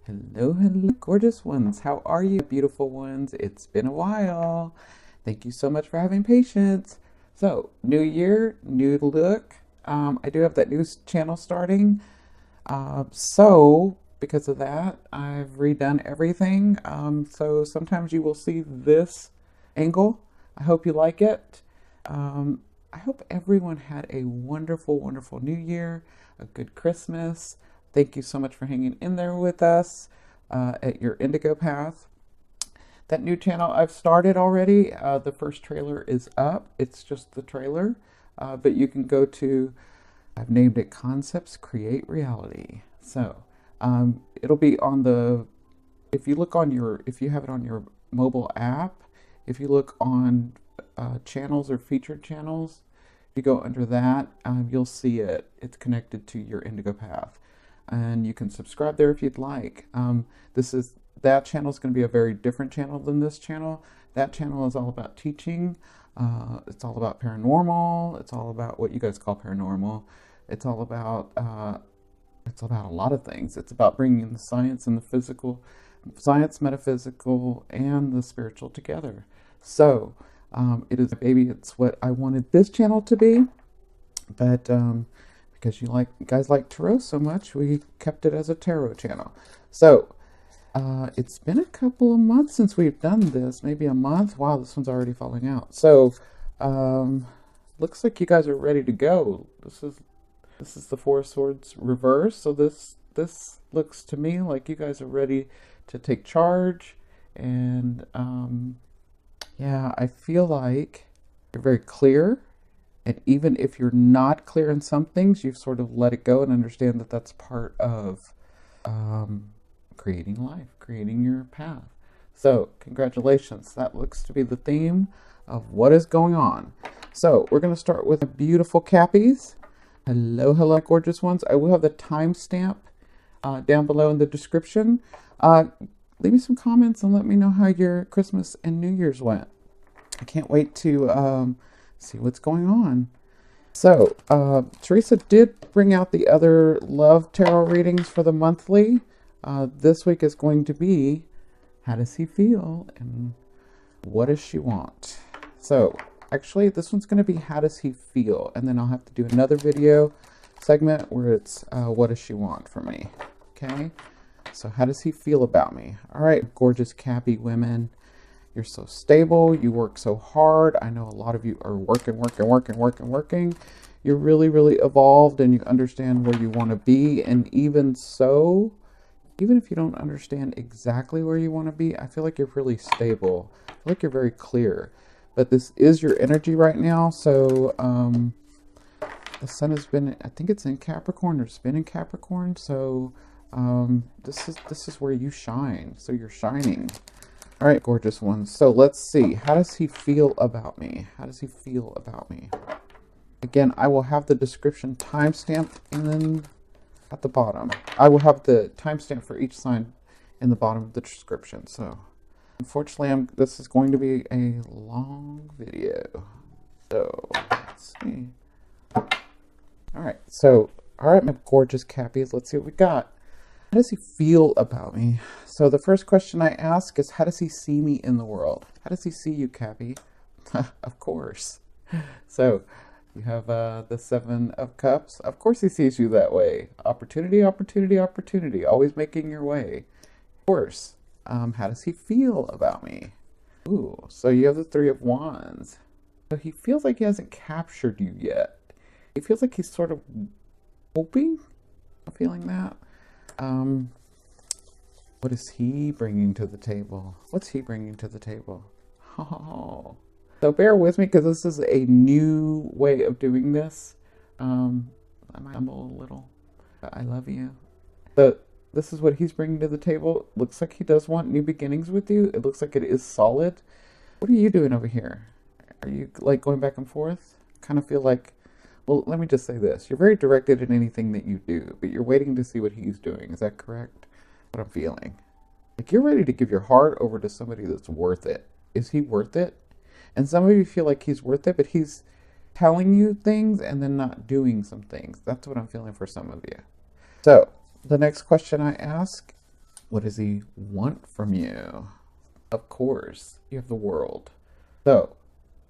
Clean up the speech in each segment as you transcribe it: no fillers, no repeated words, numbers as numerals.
Hello, hello, gorgeous ones. How are you, beautiful ones? It's been a while. Thank you so much for having patience. So, new year, new look. I do have that new channel starting. Because of that, I've redone everything. So sometimes you will see this angle. I hope you like it. I hope everyone had a wonderful, wonderful new year, a good Christmas. Thank you so much for hanging in there with us at your Indigo Path. That new channel I've started already. The first trailer is up. It's just the trailer, but you can go to, I've named it Concepts Create Reality. So it'll be on the, if you look on your, if you have it on your mobile app, if you look on channels or featured channels, if you go under that, you'll see it. It's connected to your Indigo Path. And you can subscribe there if you'd like. That channel is going to be a very different channel than this channel. That channel is all about teaching. It's all about paranormal. It's all about what you guys call paranormal. It's all about a lot of things. It's about bringing the science and the physical, science, metaphysical, and the spiritual together. So it is, baby, it's what I wanted this channel to be, but because you guys like tarot so much, we kept it as a tarot channel. So it's been a couple of months since we've done this, maybe a month. Wow, this one's already falling out. So looks like you guys are ready to go. This is the Four of Swords reverse. So this looks to me like you guys are ready to take charge. And yeah, I feel like you're very clear. And even if you're not clear in some things, you've sort of let it go and understand that that's part of creating life, creating your path. So congratulations. That looks to be the theme of what is going on. So we're going to start with the beautiful Cappies. Hello, hello, gorgeous ones. I will have the timestamp down below in the description. Leave me some comments and let me know how your Christmas and New Year's went. I can't wait to see what's going on. So, Teresa did bring out the other love tarot readings for the monthly. This week is going to be, how does he feel and what does she want? So, actually, this one's going to be, how does he feel? And then I'll have to do another video segment where it's, what does she want from me? Okay? So, how does he feel about me? All right, gorgeous Cappy women. You're so stable. You work so hard. I know a lot of you are working. You're really, really evolved and you understand where you want to be. And even so, even if you don't understand exactly where you want to be, I feel like you're really stable. I feel like you're very clear. But this is your energy right now. So the sun has been, I think it's in Capricorn or it's been in Capricorn. So this is where you shine. So you're shining. All right, gorgeous ones. So let's see. How does he feel about me? How does he feel about me? Again, I will have the description timestamp in at the bottom. I will have the timestamp for each sign in the bottom of the description. So, unfortunately, this is going to be a long video. So, let's see. All right. So, all right, my gorgeous Cappies. Let's see what we got. How does he feel about me? So the first question I ask is, how does he see me in the world? How does he see you, Cappy? Of course. So you have the Seven of Cups. Of course he sees you that way. Opportunity, opportunity, opportunity. Always making your way. Of course. How does he feel about me? Ooh, so you have the Three of Wands. So he feels like he hasn't captured you yet. He feels like he's sort of hoping. I'm feeling that. What is he bringing to the table? What's he bringing to the table? Oh, so bear with me because this is a new way of doing this. I might stumble a little. I love you. But this is what he's bringing to the table. Looks like he does want new beginnings with you. It looks like it is solid. What are you doing over here? Are you like going back and forth? Kind of feel like, well, let me just say this. You're very directed in anything that you do, but you're waiting to see what he's doing. Is that correct? What I'm feeling. Like you're ready to give your heart over to somebody that's worth it. Is he worth it? And some of you feel like he's worth it, but he's telling you things and then not doing some things. That's what I'm feeling for some of you. So the next question I ask What does he want from you? Of course, you have the world. So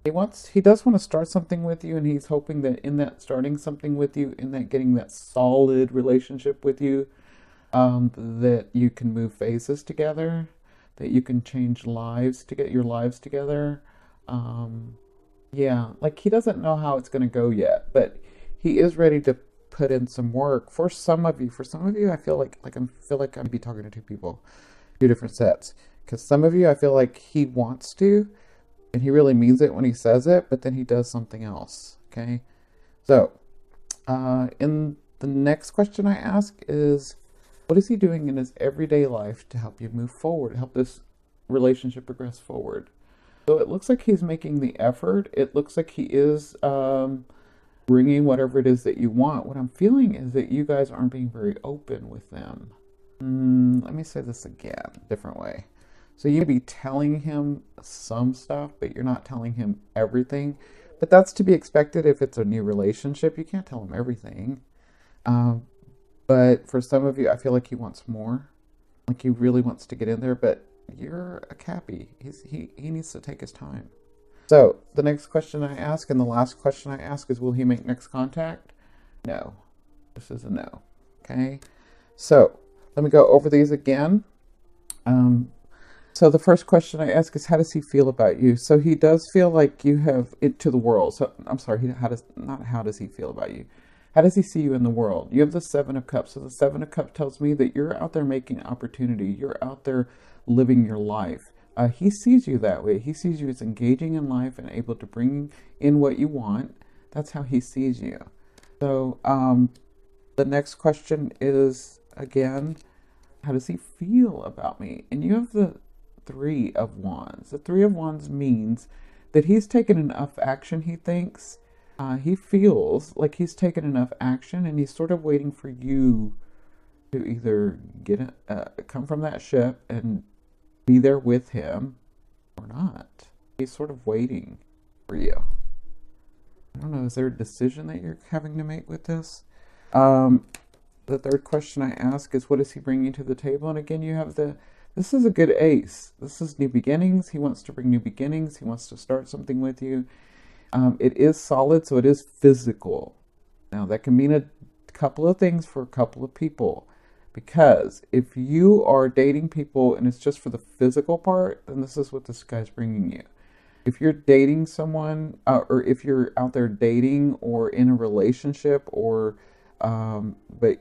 he does want to start something with you, and he's hoping that in that starting something with you, in that getting that solid relationship with you, that you can move phases together, that you can change lives to get your lives together. Um, yeah, like he doesn't know how it's going to go yet, but he is ready to put in some work. For some of you, I feel like I'm be talking to two people, two different sets. Because some of you, I feel like he wants to, and he really means it when he says it, but then he does something else. Okay, so in the next question I ask is, what is he doing in his everyday life to help you move forward, help this relationship progress forward? So it looks like he's making the effort. It looks like he is bringing whatever it is that you want. What I'm feeling is that you guys aren't being very open with them. Let me say this again, different way. So you may be telling him some stuff, but you're not telling him everything. But that's to be expected if it's a new relationship. You can't tell him everything. Um, but for some of you, I feel like he wants more. Like he really wants to get in there, but you're a Cappy. He needs to take his time. So the next question I ask and the last question I ask is, will he make next contact? No. This is a no. Okay. So let me go over these again. So the first question I ask is, how does he feel about you? So he does feel like you have it to the world. So I'm sorry, how does he feel about you? How does he see you in the world? You have the Seven of Cups. So the Seven of Cups tells me that you're out there making opportunity. You're out there living your life. He sees you that way. He sees you as engaging in life and able to bring in what you want. That's how he sees you. So the next question is, again, how does he feel about me? And you have the Three of Wands. The Three of Wands means that he's taken enough action, he thinks. He feels like he's taken enough action, and he's sort of waiting for you to either come from that ship and be there with him or not. He's sort of waiting for you. I don't know, is there a decision that you're having to make with this? The third question I ask is, what is he bringing to the table? And again, you have this is a good ace. This is new beginnings. He wants to bring new beginnings. He wants to start something with you. It is solid, so it is physical. Now, that can mean a couple of things for a couple of people. Because if you are dating people and it's just for the physical part, then this is what this guy's bringing you. If you're dating someone, or if you're out there dating or in a relationship, or but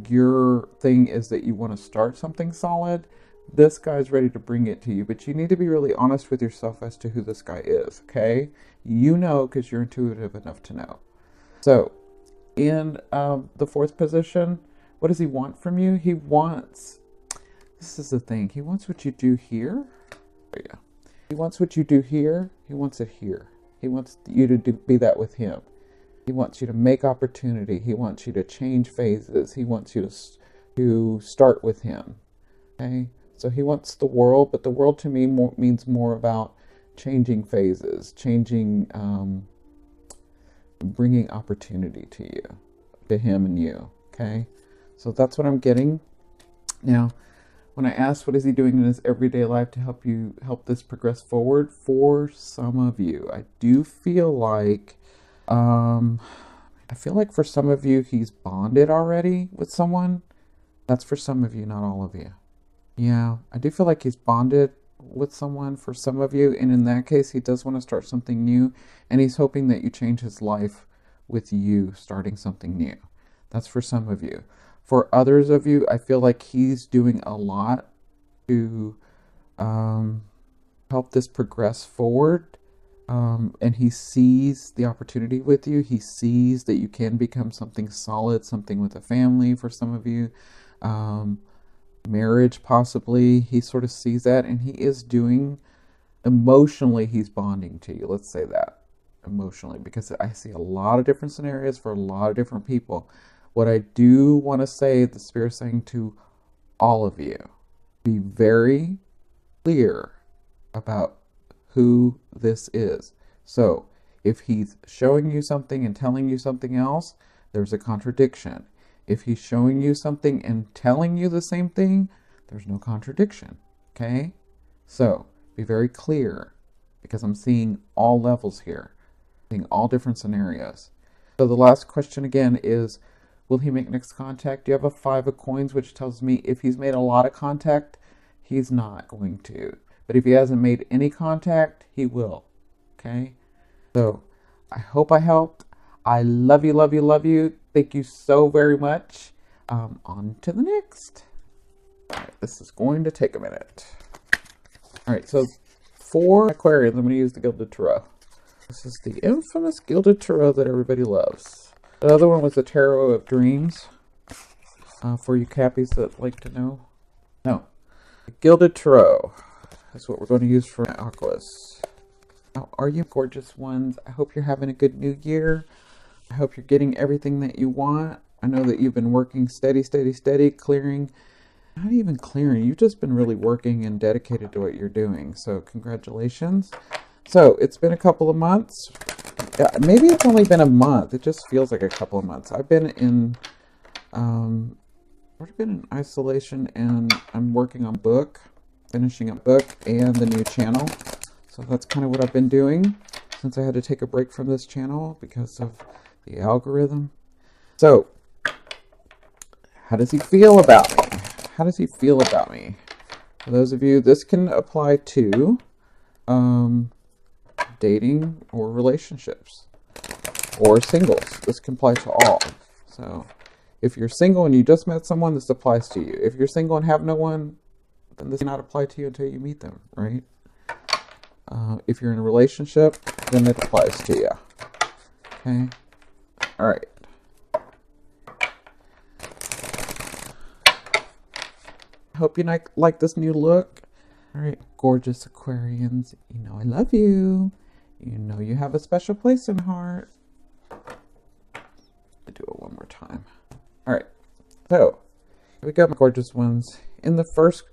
your thing is that you want to start something solid, this guy's ready to bring it to you. But you need to be really honest with yourself as to who this guy is, okay? You know, because you're intuitive enough to know. So, in the fourth position, what does he want from you? He wants, this is the thing, he wants what you do here. There you go. He wants what you do here. He wants it here. He wants you to be that with him. He wants you to make opportunity. He wants you to change phases. He wants you to start with him. Okay? So he wants the world, but the world to me means more about changing phases, bringing opportunity to you, to him and you. Okay? So that's what I'm getting. Now, when I asked what is he doing in his everyday life to help this progress forward, for some of you, I do feel like, for some of you, he's bonded already with someone. That's for some of you, not all of you. Yeah, I do feel like he's bonded with someone for some of you. And in that case, he does want to start something new. And he's hoping that you change his life with you starting something new. That's for some of you. For others of you, I feel like he's doing a lot to help this progress forward. And he sees the opportunity with you. He sees that you can become something solid, something with a family for some of you. Marriage, possibly. He sort of sees that, and he is doing, emotionally, he's bonding to you. Let's say that. Emotionally, because I see a lot of different scenarios for a lot of different people. What I do want to say, the Spirit's saying to all of you, be very clear about who this is. So, if he's showing you something and telling you something else, there's a contradiction. If he's showing you something and telling you the same thing, There's no contradiction, okay? So be very clear, because I'm seeing all levels here, seeing all different scenarios. So the last question again is, will he make next contact? You have a 5 of coins, which tells me if he's made a lot of contact, he's not going to. But if he hasn't made any contact, he will. Okay? So I hope I helped. I love you, love you, love you. Thank you so very much. On to the next. All right, this is going to take a minute. All right, so for Aquarians, I'm going to use the Gilded Tarot. This is the infamous Gilded Tarot that everybody loves. The other one was the Tarot of Dreams. For you Cappies that like to know. No. The Gilded Tarot. That's what we're going to use for Aquas. How are you, gorgeous ones? I hope you're having a good new year. I hope you're getting everything that you want. I know that you've been working steady, clearing. Not even clearing. You've just been really working and dedicated to what you're doing. So congratulations. So it's been a couple of months. Maybe it's only been a month. It just feels like a couple of months. I've been in, already been in isolation, and I'm working on book, finishing a book and the new channel. So that's kind of what I've been doing since I had to take a break from this channel because of the algorithm. So, how does he feel about me? How does he feel about me? For those of you, this can apply to dating or relationships or singles. This can apply to all. So, if you're single and you just met someone, this applies to you. If you're single and have no one, then this cannot apply to you until you meet them, right? If you're in a relationship, then it applies to you. Okay? All right. Hope you like this new look. All right, gorgeous Aquarians. You know I love you. You know you have a special place in my heart. I'll do it one more time. All right. So, here we go, my gorgeous ones. In the first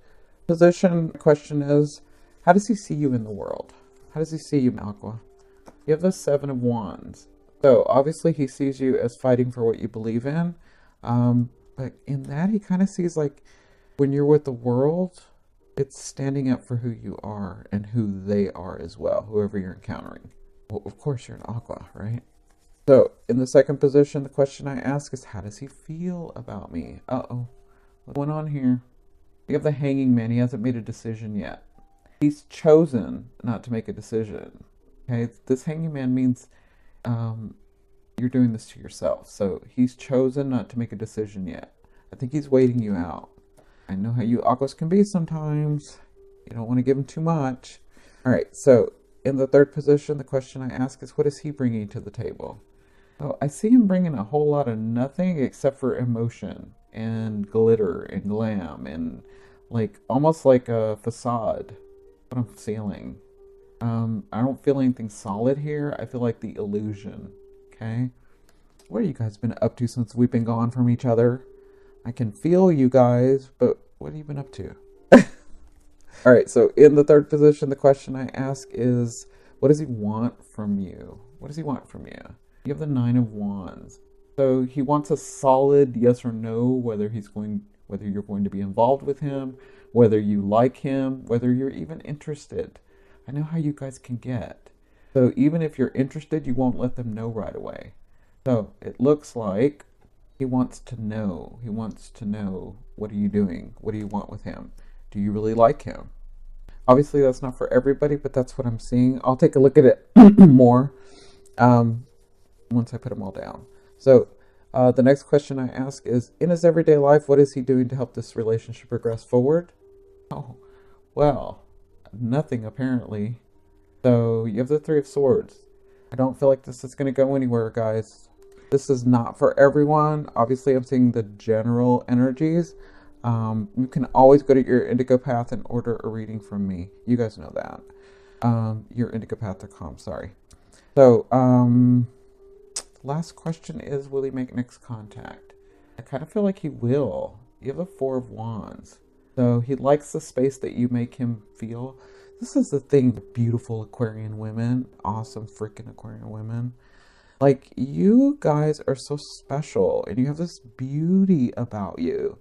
position, the question is, how does he see you in the world? How does he see you, Malqua? You have the 7 of Wands. So, obviously, he sees you as fighting for what you believe in. But in that, he kind of sees, like, when you're with the world, it's standing up for who you are and who they are as well, whoever you're encountering. Well, of course, you're an Aqua, right? So, in the second position, the question I ask is, how does he feel about me? Uh-oh. What's going on here? You have the Hanging Man. He hasn't made a decision yet. He's chosen not to make a decision. Okay, this Hanging Man means you're doing this to yourself. So he's chosen not to make a decision yet. I think he's waiting you out. I know how you Aquas can be sometimes. You don't want to give him too much. All right, so in the third position, the question I ask is, what is he bringing to the table? Oh, I see him bringing a whole lot of nothing except for emotion and glitter and glam and like almost like a facade. What I'm feeling. I don't feel anything solid here. I feel like the illusion. Okay? What have you guys been up to since we've been gone from each other? I can feel you guys, but what have you been up to? All right, so in the third position, the question I ask is, what does he want from you? What does he want from you? You have the 9 of Wands. So he wants a solid yes or no, whether you're going to be involved with him, whether you like him, whether you're even interested. I know how you guys can get. So even if you're interested, you won't let them know right away. So it looks like he wants to know. He wants to know, what are you doing? What do you want with him? Do you really like him? Obviously, that's not for everybody, but that's what I'm seeing. I'll take a look at it more once I put them all down. So the next question I ask is, in his everyday life, what is he doing to help this relationship progress forward? Oh, well, nothing apparently. So you have the 3 of Swords. I don't feel like this is going to go anywhere, guys. This is not for everyone. Obviously, I'm seeing the general energies. You can always go to your Indigo Path and order a reading from me. You guys know that. Yourindigopath.com, sorry. So, last question is, will he make next contact? I kind of feel like he will. You have the 4 of Wands. So he likes the space that you make him feel. This is the thing with beautiful Aquarian women. Awesome freaking Aquarian women. Like, you guys are so special. And you have this beauty about you.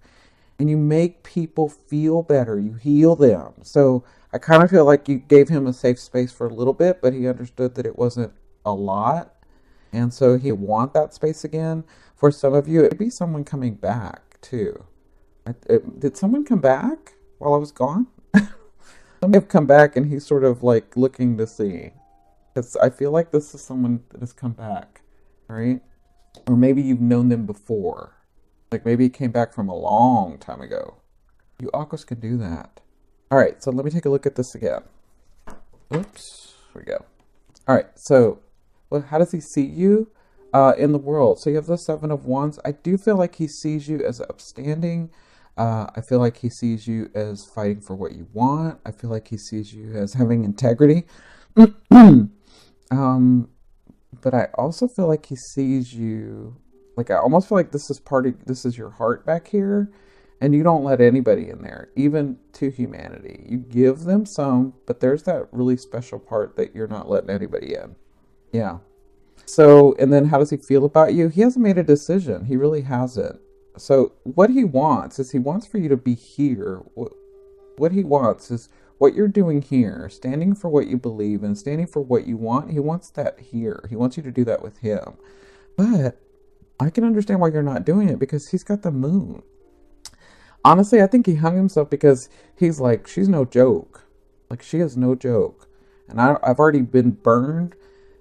and you make people feel better. You heal them. So I kind of feel like you gave him a safe space for a little bit, but he understood that it wasn't a lot. And so he want that space again. For some of you, it'd be someone coming back too. Did someone come back while I was gone? Some have come back and he's sort of like looking to see. Because I feel like this is someone that has come back, right? Or maybe you've known them before. Like maybe he came back from a long time ago. You Aquas can do that. All right, so let me take a look at this again. Oops, here we go. All right, so well, how does he see you in the world? So you have the Seven of Wands. I do feel like he sees you as upstanding. I feel like he sees you as fighting for what you want. I feel like he sees you as having integrity. But I also feel like he sees you, like I almost feel like this is your heart back here, and you don't let anybody in there, even to humanity. You give them some, but there's that really special part that you're not letting anybody in. Yeah. So, and then how does he feel about you? He hasn't made a decision. He really hasn't. So what he wants is he wants for you to be here. What he wants is what you're doing here, standing for what you believe and standing for what you want. He wants that here. He wants you to do that with him. But I can understand why you're not doing it, because he's got the moon. Honestly, I think he hung himself because he's like, she's no joke. Like, she is no joke. And I've already been burned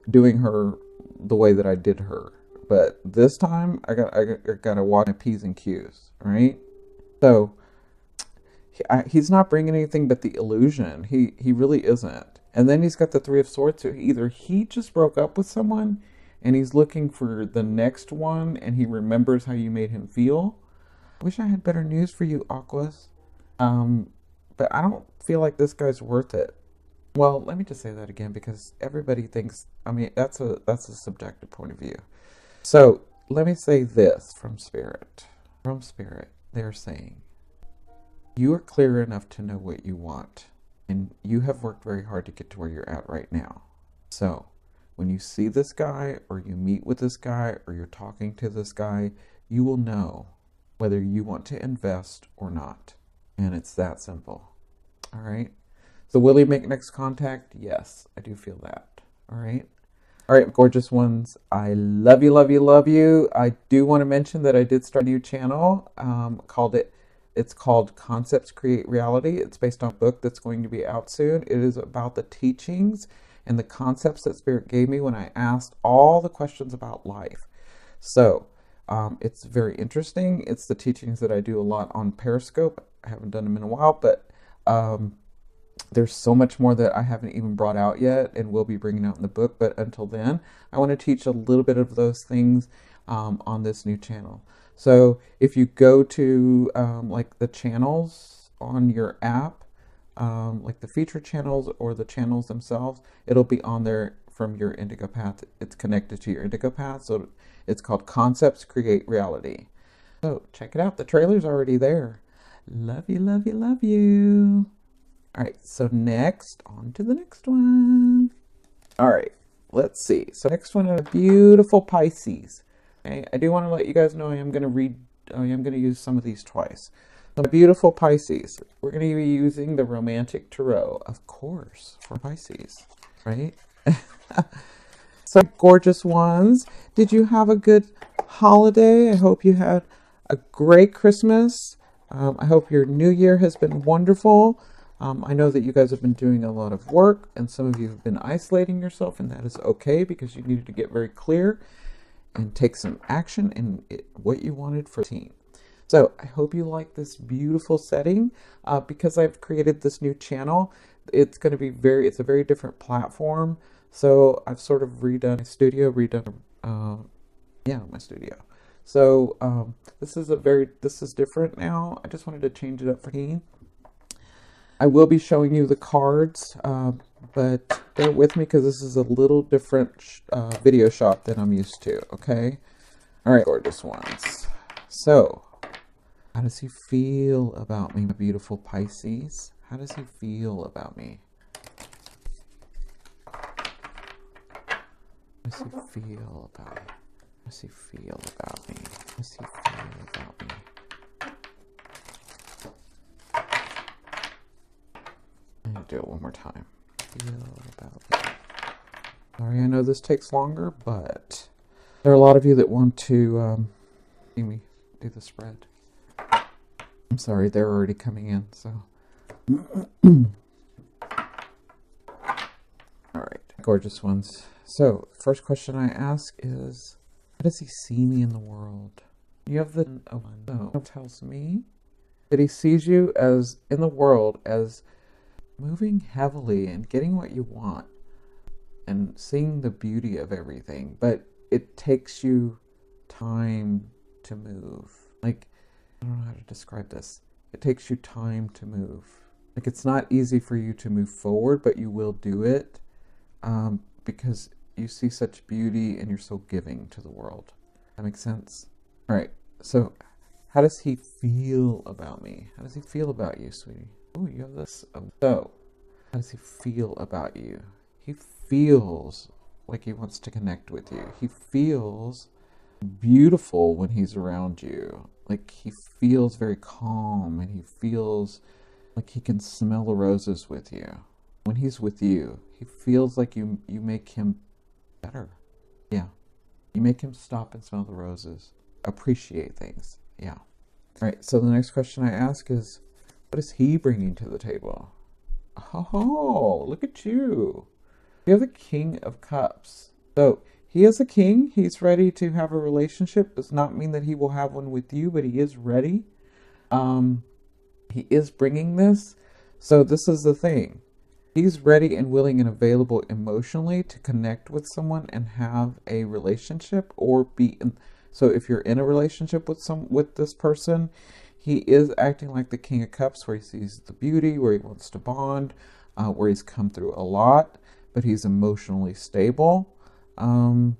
doing her the way that I did her. But this time, I got to watch my P's and Q's, right? So, he's not bringing anything but the illusion. He really isn't. And then he's got the Three of Swords. So either he just broke up with someone and he's looking for the next one and he remembers how you made him feel. I wish I had better news for you, Aquas. But I don't feel like this guy's worth it. Well, let me just say that again, because everybody thinks, I mean, that's a subjective point of view. So let me say this from Spirit. From Spirit, they're saying, you are clear enough to know what you want, and you have worked very hard to get to where you're at right now. So when you see this guy, or you meet with this guy, or you're talking to this guy, you will know whether you want to invest or not. And it's that simple. All right. So will he make next contact? Yes, I do feel that. All right. All right, gorgeous ones. I love you, love you, love you. I do want to mention that I did start a new channel It's called Concepts Create Reality. It's based on a book that's going to be out soon. It is about the teachings and the concepts that Spirit gave me when I asked all the questions about life. So it's very interesting. It's the teachings that I do a lot on Periscope. I haven't done them in a while, but there's so much more that I haven't even brought out yet and will be bringing out in the book. But until then, I want to teach a little bit of those things on this new channel. So if you go to like the channels on your app, like the feature channels or the channels themselves, it'll be on there from your indigo path. It's connected to your indigo path. So it's called Concepts Create Reality. So check it out. The trailer's already there. Love you, love you, love you. All right, so next, on to the next one. All right, let's see. So next one is a beautiful Pisces. Okay, I do want to let you guys know I am going to use some of these twice. So beautiful Pisces. We're going to be using the Romantic Tarot, of course, for Pisces, right? So gorgeous ones. Did you have a good holiday? I hope you had a great Christmas. I hope your new year has been wonderful. I know that you guys have been doing a lot of work, and some of you have been isolating yourself, and that is okay, because you needed to get very clear and take some action in what you wanted for the team. So I hope you like this beautiful setting. Because I've created this new channel, it's going to be it's a very different platform. So I've sort of redone my studio, my studio. So this is different now. I just wanted to change it up for team. I will be showing you the cards, but bear with me because this is a little different video shot than I'm used to, okay? All right, gorgeous ones. So, how does he feel about me, my beautiful Pisces? How does he feel about me? How does he feel about me? How does he feel about me? How does he feel about me? I'm going to do it one more time. Feel about me. Sorry, I know this takes longer, but there are a lot of you that want to see me do the spread. I'm sorry, they're already coming in, so. All right, gorgeous ones. So, first question I ask is, how does he see me in the world? You have the one. So, it tells me that he sees you as in the world as moving heavily and getting what you want and seeing the beauty of everything, but it takes you time to move. Like, I don't know how to describe this. It takes you time to move. Like, it's not easy for you to move forward, but you will do it because you see such beauty and you're so giving to the world. That makes sense? All right. So, how does he feel about me? How does he feel about you, sweetie? Oh, you have this. So, how does he feel about you? He feels like he wants to connect with you. He feels beautiful when he's around you. Like, he feels very calm and he feels like he can smell the roses with you. When he's with you, he feels like you make him better. Yeah. You make him stop and smell the roses. Appreciate things. Yeah. All right. So the next question I ask is, what is he bringing to the table? Oh, look at you. You have the King of Cups. So he is a king. He's ready to have a relationship. Does not mean that he will have one with you, but he is ready. He is bringing this. So this is the thing. He's ready and willing and available emotionally to connect with someone and have a relationship or be in. So if you're in a relationship with this person, he is acting like the King of Cups, where he sees the beauty, where he wants to bond, where he's come through a lot, but he's emotionally stable. And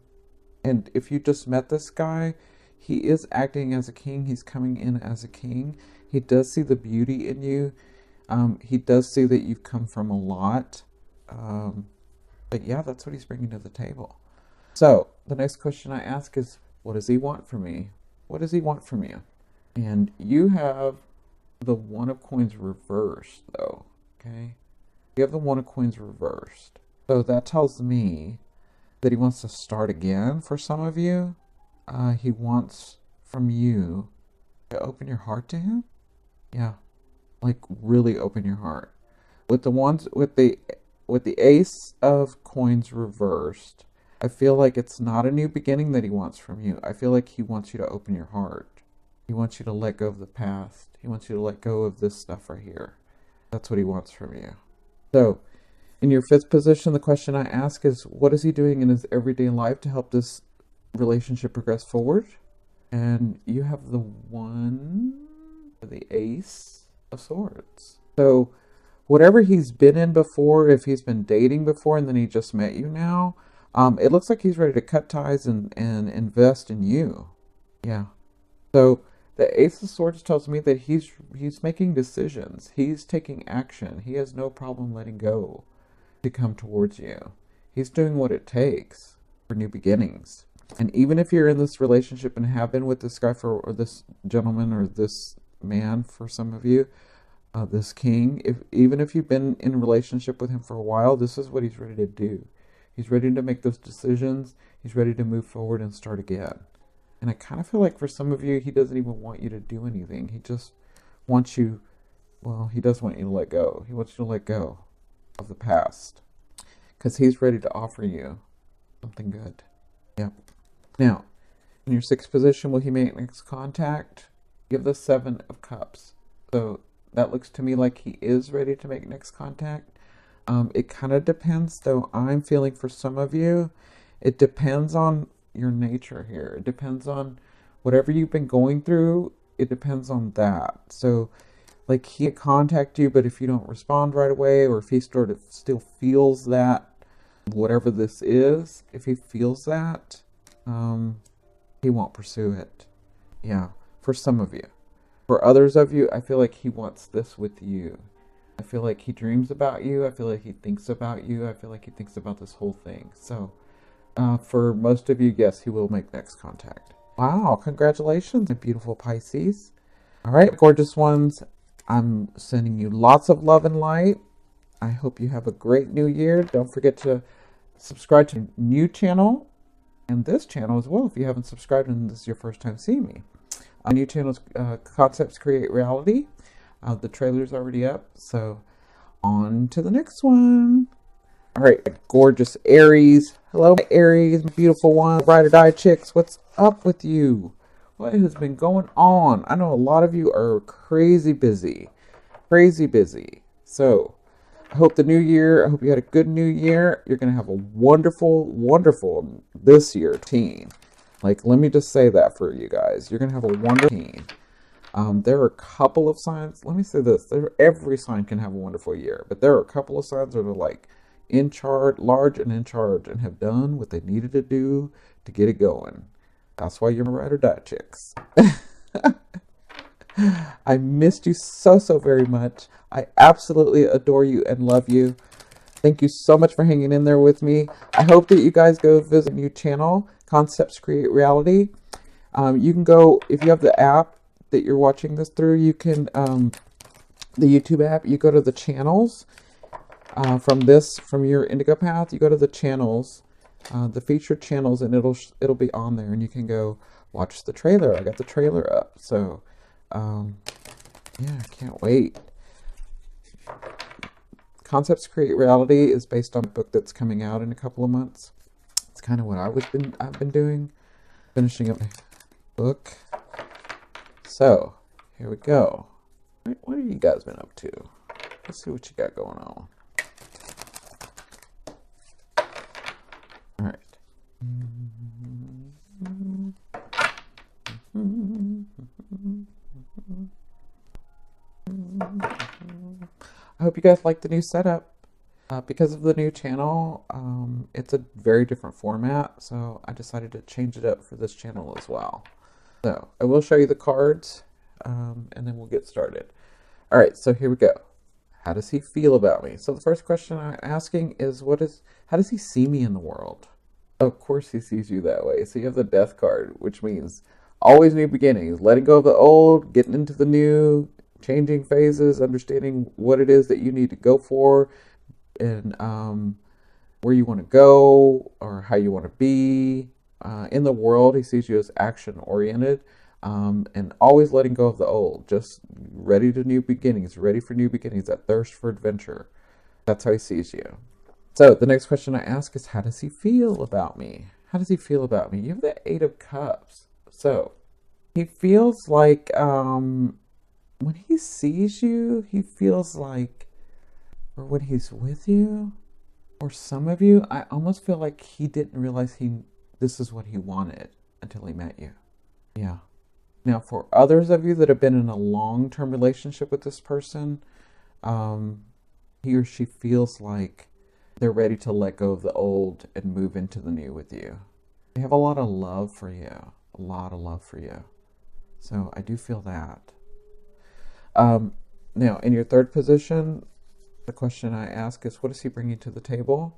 if you just met this guy, he is acting as a king. He's coming in as a king. He does see the beauty in you. He does see that you've come from a lot. But yeah, that's what he's bringing to the table. So the next question I ask is, what does he want from me? What does he want from you? And you have the One of Coins reversed, though. Okay? You have the One of Coins reversed. So that tells me that he wants to start again for some of you. He wants from you to open your heart to him. Yeah. Like, really open your heart. With the Ace of Coins reversed, I feel like it's not a new beginning that he wants from you. I feel like he wants you to open your heart. He wants you to let go of the past. He wants you to let go of this stuff right here. That's what he wants from you. So, in your fifth position, the question I ask is, what is he doing in his everyday life to help this relationship progress forward? And you have the Ace of Swords. So, whatever he's been in before, if he's been dating before and then he just met you now, it looks like he's ready to cut ties and invest in you. Yeah. So the Ace of Swords tells me that he's making decisions. He's taking action. He has no problem letting go to come towards you. He's doing what it takes for new beginnings. And even if you're in this relationship and have been with this guy or this gentleman or this man for some of you, this king, even if you've been in a relationship with him for a while, this is what he's ready to do. He's ready to make those decisions. He's ready to move forward and start again. And I kind of feel like for some of you, he doesn't even want you to do anything. He just wants you, well, he does want you to let go. He wants you to let go of the past because he's ready to offer you something good. Yep. Now, in your sixth position, will he make next contact? You have the Seven of Cups. So that looks to me like he is ready to make next contact. It kind of depends, though. I'm feeling for some of you, it depends on your nature here. It depends on whatever you've been going through. It depends on that. So, like, he contact you, but if you don't respond right away, or if he sort of still feels that, whatever this is, if he feels that, he won't pursue it. Yeah, for some of you. For others of you, I feel like he wants this with you. I feel like he dreams about you. I feel like he thinks about you. I feel like he thinks about this whole thing. So, for most of you, yes, he will make next contact. Wow, congratulations, my beautiful Pisces. All right, gorgeous ones. I'm sending you lots of love and light. I hope you have a great new year. Don't forget to subscribe to the new channel and this channel as well if you haven't subscribed and this is your first time seeing me. Our new channel is Concepts Create Reality. The trailer's already up, so on to the next one. All right, gorgeous Aries. Hello, my Aries, my beautiful one. Ride or die chicks, what's up with you? What has been going on? I know a lot of you are crazy busy. Crazy busy. So, I hope the new year, I hope you had a good new year. You're going to have a wonderful, wonderful this year teen. Like, let me just say that for you guys. You're going to have a wonderful teen. There are a couple of signs. Let me say this. Every sign can have a wonderful year. But there are a couple of signs that are like in charge, large and in charge, and have done what they needed to do to get it going. That's why you're my ride or die chicks. I missed you so, so very much. I absolutely adore you and love you. Thank you so much for hanging in there with me. I hope that you guys go visit a new channel, Concepts Create Reality. You can go, if you have the app that you're watching this through, you can, the YouTube app, you go to the channels. From your indigo path, you go to the channels, the featured channels, and it'll be on there, and you can go watch the trailer. I got the trailer up, so yeah, I can't wait. Concepts Create Reality is based on a book that's coming out in a couple of months. It's kind of what I've been doing, finishing up my book. So here we go. What have you guys been up to? Let's see what you got going on. All right. I hope you guys like the new setup. Because of the new channel, it's a very different format, so I decided to change it up for this channel as well. So I will show you the cards, and then we'll get started. All right, so here we go. How does he feel about me? So the first question I'm asking is, how does he see me in the world? Of course he sees you that way. So you have the Death card, which means always new beginnings, letting go of the old, getting into the new, changing phases, understanding what it is that you need to go for, and where you want to go or how you want to be. In the world, he sees you as action-oriented, and always letting go of the old, just ready to new beginnings, ready for new beginnings, that thirst for adventure. That's how he sees you. So the next question I ask is, how does he feel about me? How does he feel about me? You have the Eight of Cups. So he feels like when he sees you, he feels like, or when he's with you, or some of you, I almost feel like he didn't realize this is what he wanted until he met you. Yeah. Now, for others of you that have been in a long-term relationship with this person, he or she feels like they're ready to let go of the old and move into the new with you. They have a lot of love for you. A lot of love for you. So I do feel that. Now, in your third position, the question I ask is, what is he bringing to the table?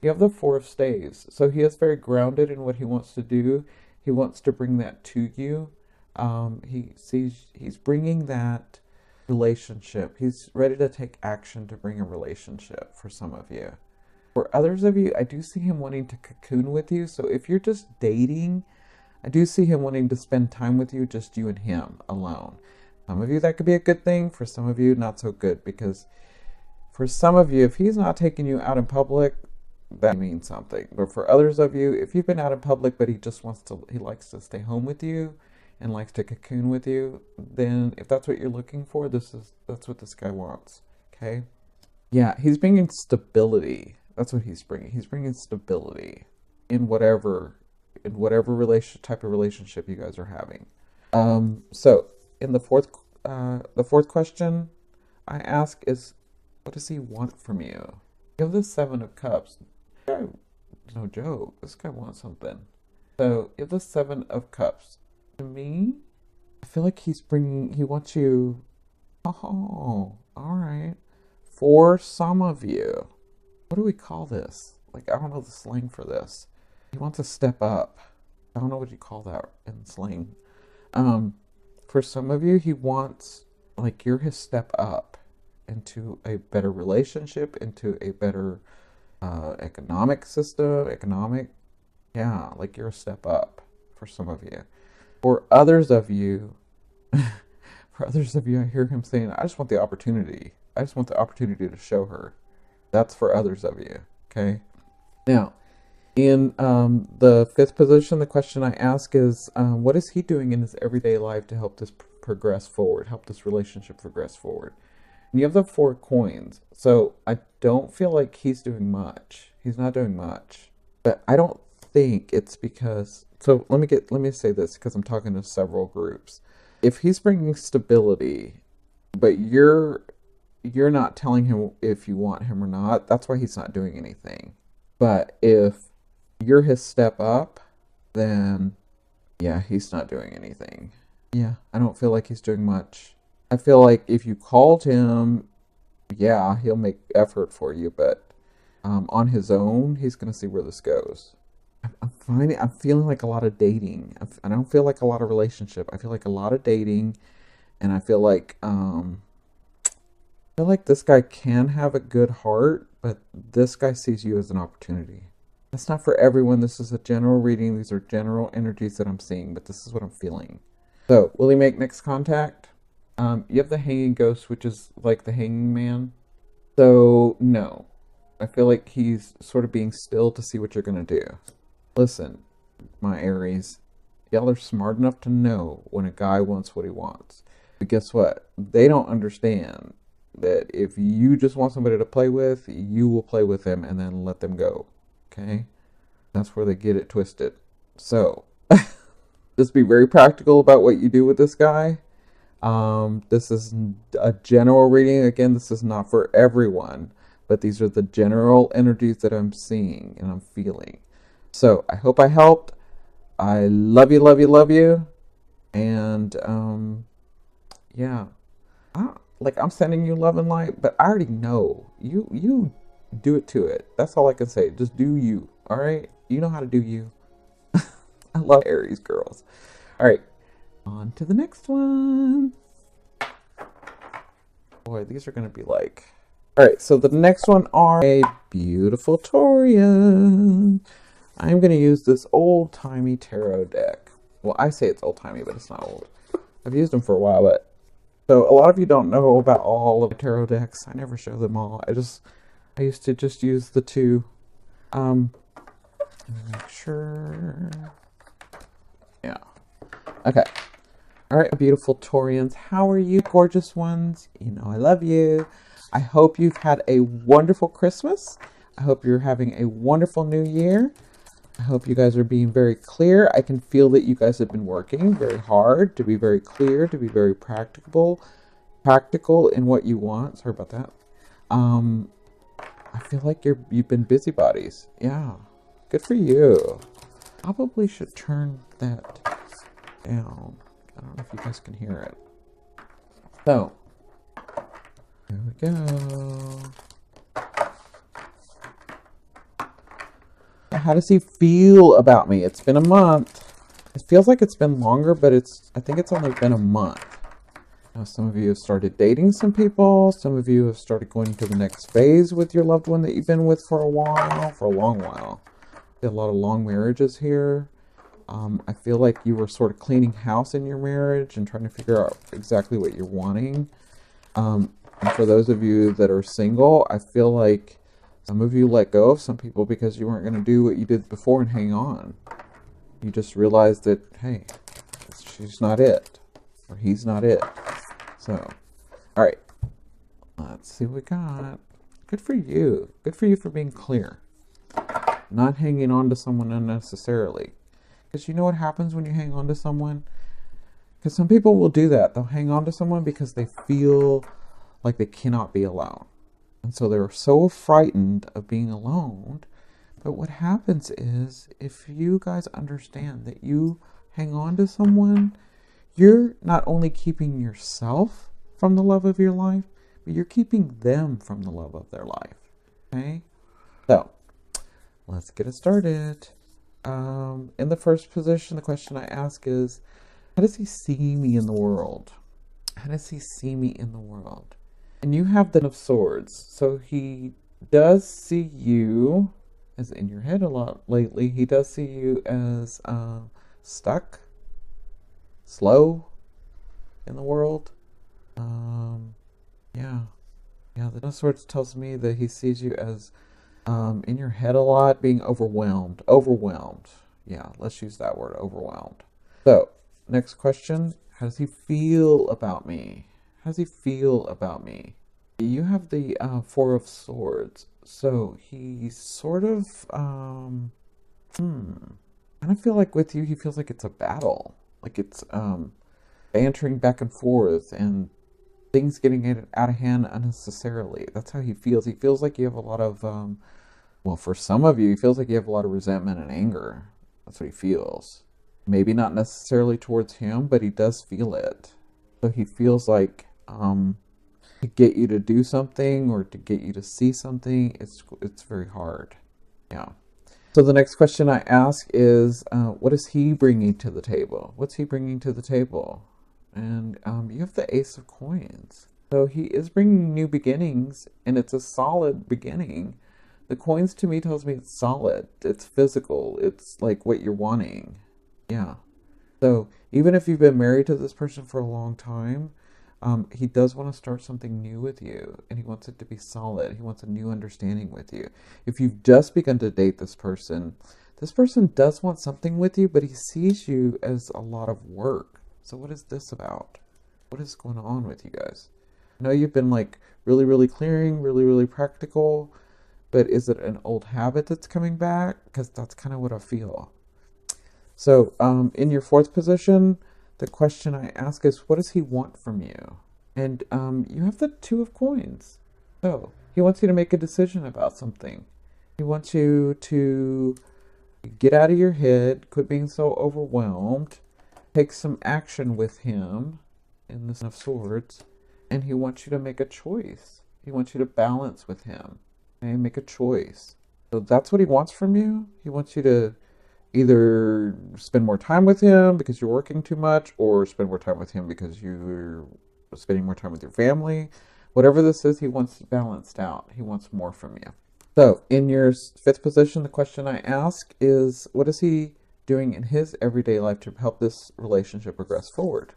You have the Four of Staves. So he is very grounded in what he wants to do. He wants to bring that to you. He's bringing that relationship. He's ready to take action to bring a relationship for some of you. For others of you, I do see him wanting to cocoon with you. So if you're just dating, I do see him wanting to spend time with you, just you and him alone. Some of you, that could be a good thing. For some of you, not so good, because for some of you, if he's not taking you out in public, that means something. But for others of you, if you've been out in public, but he likes to stay home with you and likes to cocoon with you, then if that's what you're looking for, that's what this guy wants. Okay? Yeah, he's bringing stability. That's what he's bringing. He's bringing stability in whatever type of relationship you guys are having. So in the fourth question I ask is, what does he want from you? You have the Seven of Cups. No joke. This guy wants something. So you have the Seven of Cups. To me, I feel like he wants you. Oh, all right. For some of you, what do we call this? Like, I don't know the slang for this. He wants to step up. I don't know what you call that in slang. For some of you, he wants, like, you're his step up. into a better relationship, into a better economic system, yeah, like you're a step up for some of you. For others of you, for others of you, I hear him saying, I just want the opportunity. I just want the opportunity to show her. That's for others of you, okay? Now, in the fifth position, the question I ask is, what is he doing in his everyday life to help this progress forward, help this relationship progress forward? And you have the 4 coins. So I don't feel like he's doing much. He's not doing much. But I don't think it's because, so let me say this because I'm talking to several groups. If he's bringing stability, but you're not telling him if you want him or not, that's why he's not doing anything. But if you're his step up, then yeah, he's not doing anything. Yeah, I don't feel like he's doing much. I feel like if you called him, yeah, he'll make effort for you, but on his own, he's gonna see where this goes. I'm feeling like a lot of dating. I don't feel like a lot of relationship. I feel like a lot of dating, and I feel like this guy can have a good heart, but this guy sees you as an opportunity. That's not for everyone. This is a general reading. These are general energies that I'm seeing, but this is what I'm feeling. So, will he make next contact? You have the hanging ghost, which is like the hanging man. So, no. I feel like he's sort of being still to see what you're going to do. Listen, my Aries, y'all are smart enough to know when a guy wants what he wants. But guess what? They don't understand that if you just want somebody to play with, you will play with them and then let them go. Okay? That's where they get it twisted. So, just be very practical about what you do with this guy. This is a general reading. Again, this is not for everyone, but these are the general energies that I'm seeing and I'm feeling. So I hope I helped. I love you, love you, love you. And yeah, I'm sending you love and light, but I already know you do it to it. That's all I can say. Just do you. All right, you know how to do you. I love Aries girls. All right. On to the next one. Boy, these are going to be like... Alright, so the next one are a beautiful Taurian. I'm going to use this old-timey tarot deck. Well, I say it's old-timey, but it's not old. I've used them for a while, but... So, a lot of you don't know about all of the tarot decks. I never show them all. I used to just use the 2. Let me make sure... Yeah. Okay. All right, beautiful Taurians. How are you, gorgeous ones? You know I love you. I hope you've had a wonderful Christmas. I hope you're having a wonderful New Year. I hope you guys are being very clear. I can feel that you guys have been working very hard to be very clear, to be very practical in what you want. Sorry about that. I feel like you've been busybodies. Yeah, good for you. Probably should turn that down. I don't know if you guys can hear it. So, there we go. How does he feel about me? It's been a month. It feels like it's been longer, but I think it's only been a month. Now, some of you have started dating some people. Some of you have started going to the next phase with your loved one that you've been with for a while, for a long while. A lot of long marriages here. I feel like you were sort of cleaning house in your marriage and trying to figure out exactly what you're wanting. And for those of you that are single, I feel like some of you let go of some people because you weren't going to do what you did before and hang on. You just realized that, hey, she's not it. Or he's not it. So, all right. Let's see what we got. Good for you. Good for you for being clear. Not hanging on to someone unnecessarily. Because you know what happens when you hang on to someone? Because some people will do that. They'll hang on to someone because they feel like they cannot be alone. And so they're so frightened of being alone. But what happens is, if you guys understand that you hang on to someone, you're not only keeping yourself from the love of your life, but you're keeping them from the love of their life. Okay? So, let's get it started. In the first position, the question I ask is, how does he see me in the world? How does he see me in the world? And you have the Ten of Swords. So he does see you as in your head a lot lately. He does see you as stuck, slow in the world. Um, yeah. Yeah, the Ten of Swords tells me that he sees you as in your head a lot, being overwhelmed. Overwhelmed. Yeah, let's use that word, overwhelmed. So, next question. How does he feel about me? How does he feel about me? You have the Four of Swords. So, he sort of, kind of feel like with you, he feels like it's a battle. Like it's bantering back and forth and things getting out of hand unnecessarily. That's how he feels. He feels like you have a lot of, well, for some of you, he feels like you have a lot of resentment and anger. That's what he feels. Maybe not necessarily towards him, but he does feel it. So he feels like to get you to do something or to get you to see something, it's very hard. Yeah. So the next question I ask is, what is he bringing to the table? What's he bringing to the table? And you have the Ace of Coins. So he is bringing new beginnings, and it's a solid beginning. The coins to me tells me it's solid. It's physical. It's like what you're wanting. Yeah. So even if you've been married to this person for a long time, he does want to start something new with you, and he wants it to be solid. He wants a new understanding with you. If you've just begun to date this person does want something with you, but he sees you as a lot of work. So what is this about? What is going on with you guys? I know you've been like really, really clearing, really, really practical, but is it an old habit that's coming back? Because that's kind of what I feel. So in your fourth position, the question I ask is, what does he want from you? And you have the Two of Coins. So he wants you to make a decision about something. He wants you to get out of your head, quit being so overwhelmed, take some action with him in the Ten of Swords, and he wants you to make a choice. He wants you to balance with him. Okay, make a choice. So that's what he wants from you. He wants you to either spend more time with him because you're working too much, or spend more time with him because you're spending more time with your family. Whatever this is, he wants it balanced out. He wants more from you. So in your fifth position, the question I ask is, what is he doing in his everyday life to help this relationship progress forward?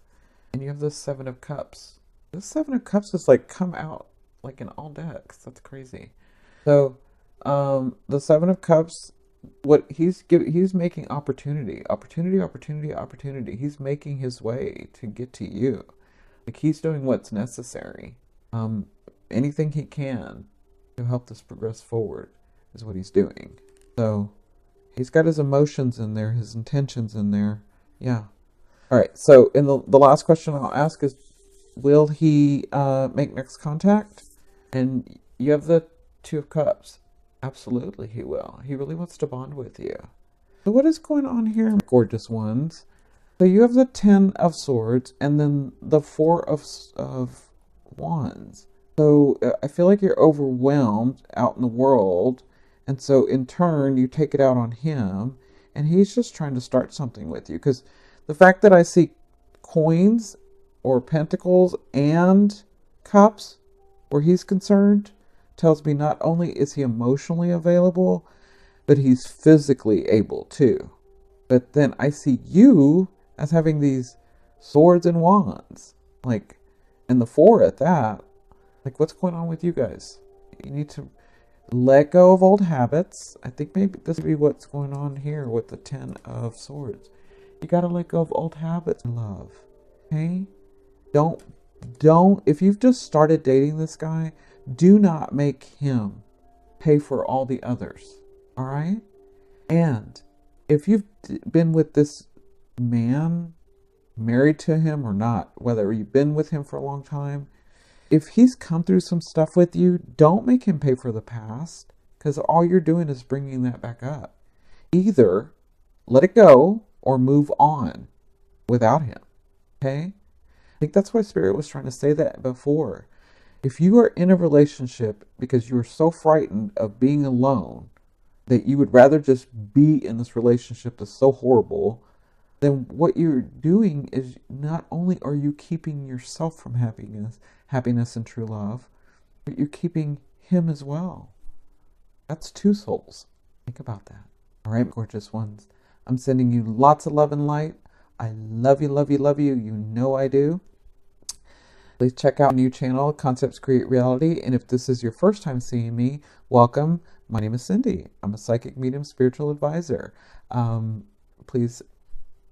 And you have the Seven of Cups. This Seven of Cups is like come out like in all decks. That's crazy. So the Seven of Cups, what he's making opportunity. He's making his way to get to you. Like he's doing what's necessary. Anything he can to help this progress forward is what he's doing. So he's got his emotions in there, his intentions in there. Yeah. All right. So in the last question I'll ask is, will he make next contact? And you have the Two of Cups. Absolutely he will. He really wants to bond with you. So what is going on here, gorgeous ones? So you have the Ten of Swords and then the Four of Wands. So I feel like you're overwhelmed out in the world. And so in turn, you take it out on him. And he's just trying to start something with you. Because the fact that I see coins or pentacles and cups where he's concerned tells me not only is he emotionally available, but he's physically able too. But then I see you as having these swords and wands, like, and the four at that. Like, what's going on with you guys? You need to let go of old habits. I think maybe this would be what's going on here with the Ten of Swords. You got to let go of old habits in love. Okay? Don't, if you've just started dating this guy, do not make him pay for all the others. All right? And if you've been with this man, married to him or not, whether you've been with him for a long time, if he's come through some stuff with you, don't make him pay for the past, because all you're doing is bringing that back up. Either let it go or move on without him. Okay? I think that's why Spirit was trying to say that before. If you are in a relationship because you are so frightened of being alone that you would rather just be in this relationship that's so horrible, then what you're doing is not only are you keeping yourself from happiness and true love, but you're keeping him as well. That's two souls. Think about that. All right, gorgeous ones. I'm sending you lots of love and light. I love you, love you, love you. You know I do. Please check out my new channel, Concepts Create Reality. And if this is your first time seeing me, welcome. My name is Cindy. I'm a psychic medium spiritual advisor. Please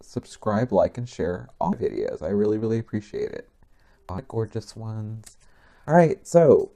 subscribe, like, and share all my videos. I really, really appreciate it. All right, gorgeous ones. All right, so